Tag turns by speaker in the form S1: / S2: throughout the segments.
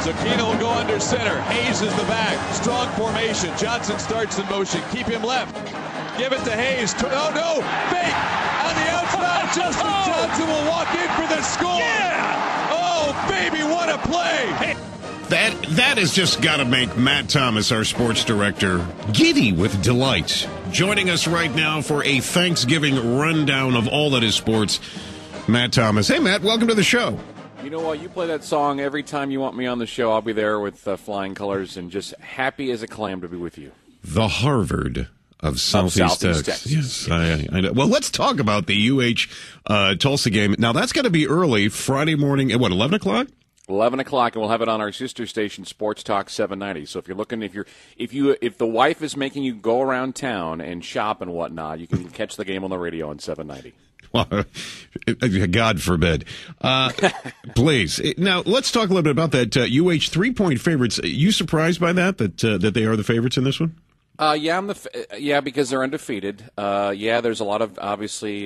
S1: Zucchino will go under center. Hayes is the back. Strong formation. Johnson starts in motion. Keep him left. Give it to Hayes. Oh, no. Fake. On the outside, Justin Johnson will walk in for the score. Yeah. Oh, baby, what a play. Hey.
S2: That has just got to make Matt Thomas, our sports director, giddy with delight. Joining us right now for a Thanksgiving rundown of all that is sports, Matt Thomas. Hey, Matt, welcome to the show.
S3: You know what? You play that song every time you want me on the show. I'll be there with flying colors and just happy as a clam to be with you.
S2: The Harvard of Southeast Texas. Yes, I know. Well, let's talk about the Tulsa game. Now, that's got to be early, Friday morning at, 11 o'clock?
S3: 11 o'clock, and we'll have it on our sister station, Sports Talk 790. So if you're looking, if the wife is making you go around town and shop and whatnot, you can catch the game on the radio on 790.
S2: Well, God forbid. Please. Now, let's talk a little bit about that UH 3-point favorites. Are you surprised by that they are the favorites in this one?
S3: Yeah, because they're undefeated. There's a lot of, obviously,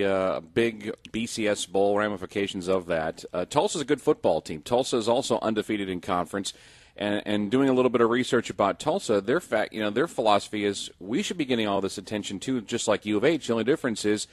S3: big BCS Bowl ramifications of that. Tulsa's a good football team. Tulsa is also undefeated in conference. And doing a little bit of research about Tulsa, their philosophy is we should be getting all this attention, too, just like U of H. The only difference is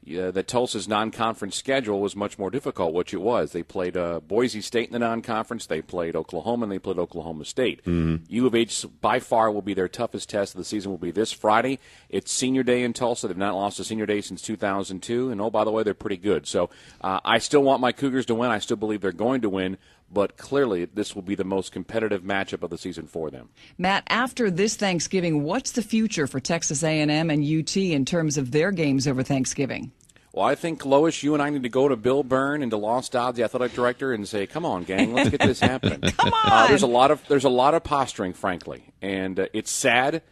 S3: that Tulsa's non-conference schedule was much more difficult, which it was. They played Boise State in the non-conference, they played Oklahoma, and they played Oklahoma State. Mm-hmm. U of H, by far, will be their toughest test of the season, will be this Friday. It's senior day in Tulsa. They've not lost a senior day since 2002, and, oh, by the way, they're pretty good. So I still want my Cougars to win. I still believe they're going to win. But clearly, this will be the most competitive matchup of the season for them.
S4: Matt, after this Thanksgiving, what's the future for Texas A&M and UT in terms of their games over Thanksgiving?
S3: Well, I think, Lois, you and I need to go to Bill Byrne and to Lost Dodds, the athletic director, and say, come on, gang, let's get this happening.
S4: Come on!
S3: There's a lot of posturing, frankly, and it's sad.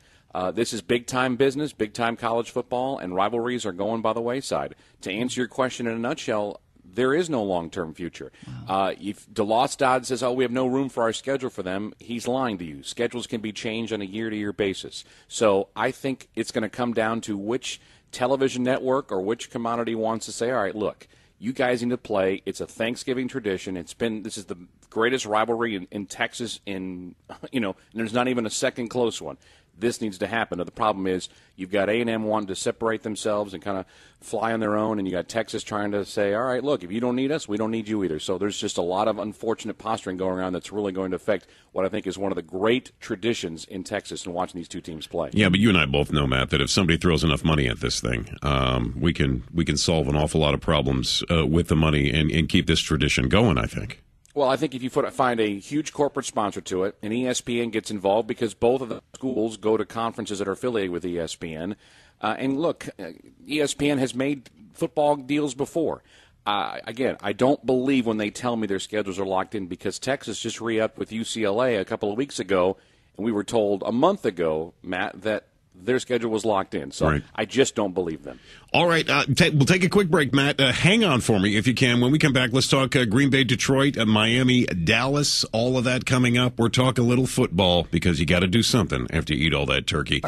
S3: This is big-time business, big-time college football, and rivalries are going by the wayside. To answer your question in a nutshell, there is no long-term future. Wow. If DeLoss Dodd says, we have no room for our schedule for them, he's lying to you. Schedules can be changed on a year-to-year basis. So I think it's going to come down to which television network or which commodity wants to say, all right, look, you guys need to play. It's a Thanksgiving tradition. This is the greatest rivalry in Texas and there's not even a second close one. This needs to happen. Now, the problem is you've got A&M wanting to separate themselves and kind of fly on their own, and you got Texas trying to say, all right, look, if you don't need us, we don't need you either. So there's just a lot of unfortunate posturing going around that's really going to affect what I think is one of the great traditions in Texas and watching these two teams play.
S2: Yeah, but you and I both know, Matt, that if somebody throws enough money at this thing, we can solve an awful lot of problems with the money and keep this tradition going, I think.
S3: Well, I think if you find a huge corporate sponsor to it, and ESPN gets involved because both of the schools go to conferences that are affiliated with ESPN. And look, ESPN has made football deals before. Again, I don't believe when they tell me their schedules are locked in because Texas just re-upped with UCLA a couple of weeks ago, and we were told a month ago, Matt, that their schedule was locked in. So right. I just don't believe them.
S2: All right. We'll take a quick break, Matt. Hang on for me if you can. When we come back, let's talk Green Bay, Detroit, Miami, Dallas, all of that coming up. We're talking a little football because you got to do something after you eat all that turkey.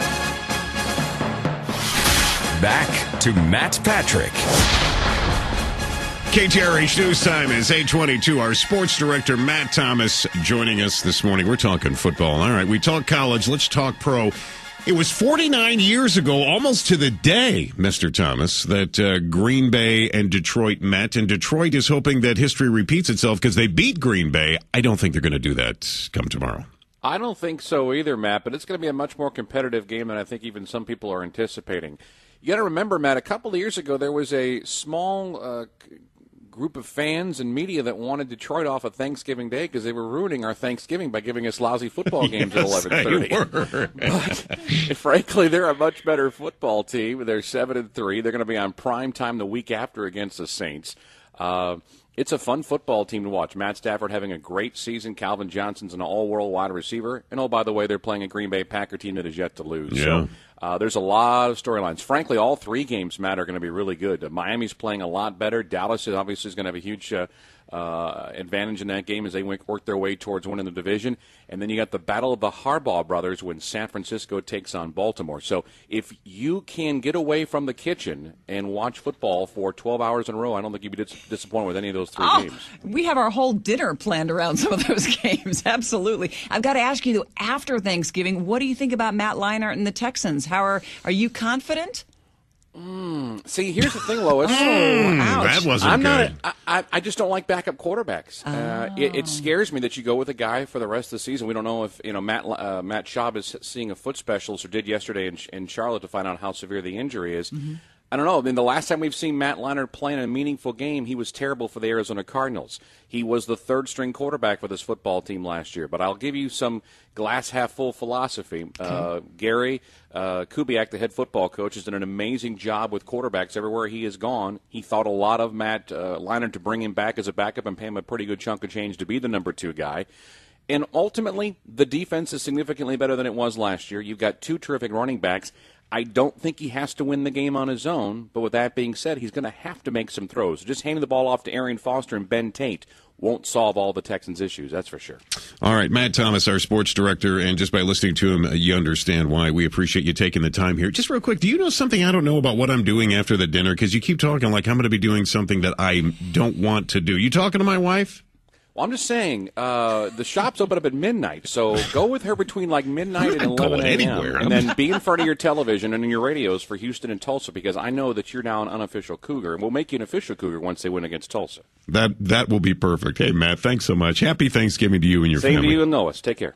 S5: Back to Matt Patrick.
S2: KTRH News Time is 8:22. Our sports director, Matt Thomas, joining us this morning. We're talking football. All right. We talk college. Let's talk pro. It was 49 years ago, almost to the day, Mr. Thomas, that Green Bay and Detroit met, and Detroit is hoping that history repeats itself because they beat Green Bay. I don't think they're going to do that come tomorrow.
S3: I don't think so either, Matt, but it's going to be a much more competitive game than I think even some people are anticipating. You got to remember, Matt, a couple of years ago there was a small group of fans and media that wanted Detroit off of Thanksgiving Day because they were ruining our Thanksgiving by giving us lousy football games at 11:30. But frankly, they're a much better football team. They're 7-3. They're going to be on prime time the week after against the Saints. It's a fun football team to watch. Matt Stafford having a great season. Calvin Johnson's an all-world wide receiver. And, oh, by the way, they're playing a Green Bay Packer team that is yet to lose.
S2: Yeah.
S3: So there's a lot of storylines. Frankly, all three games, Matt, are going to be really good. Miami's playing a lot better. Dallas is obviously going to have a huge advantage in that game as they work their way towards winning the division. And then you got the battle of the Harbaugh brothers when San Francisco takes on Baltimore. So if you can get away from the kitchen and watch football for 12 hours in a row, I don't think you'd be disappointed with any of those three games.
S4: We have our whole dinner planned around some of those games. Absolutely. I've got to ask you, though, after Thanksgiving, what do you think about Matt Leinart and the Texans? Are you confident?
S3: See, here's the thing, Lois.
S2: That wasn't good.
S3: I just don't like backup quarterbacks. It scares me that you go with a guy for the rest of the season. We don't know if Matt Schaub is seeing a foot specialist or did yesterday in Charlotte to find out how severe the injury is. Mm-hmm. I don't know. I mean, the last time we've seen Matt Leinart play in a meaningful game, he was terrible for the Arizona Cardinals. He was the third-string quarterback for this football team last year. But I'll give you some glass-half-full philosophy. Gary Kubiak, the head football coach, has done an amazing job with quarterbacks everywhere he has gone. He thought a lot of Matt Leinart to bring him back as a backup and pay him a pretty good chunk of change to be the number 2 guy. And ultimately, the defense is significantly better than it was last year. You've got 2 terrific running backs. I don't think he has to win the game on his own, but with that being said, he's going to have to make some throws. Just handing the ball off to Arian Foster and Ben Tate won't solve all the Texans' issues, that's for sure.
S2: All right, Matt Thomas, our sports director, and just by listening to him, you understand why. We appreciate you taking the time here. Just real quick, do you know something I don't know about what I'm doing after the dinner? Because you keep talking like I'm going to be doing something that I don't want to do. You talking to my wife?
S3: Well, I'm just saying, the shop's open up at midnight, so go with her between like midnight and 11 a.m. And then be in front of your television and in your radios for Houston and Tulsa, because I know that you're now an unofficial Cougar, and we'll make you an official Cougar once they win against Tulsa.
S2: That will be perfect. Hey, Matt, thanks so much. Happy Thanksgiving to you and your family.
S3: Same to you and Lois. Take care.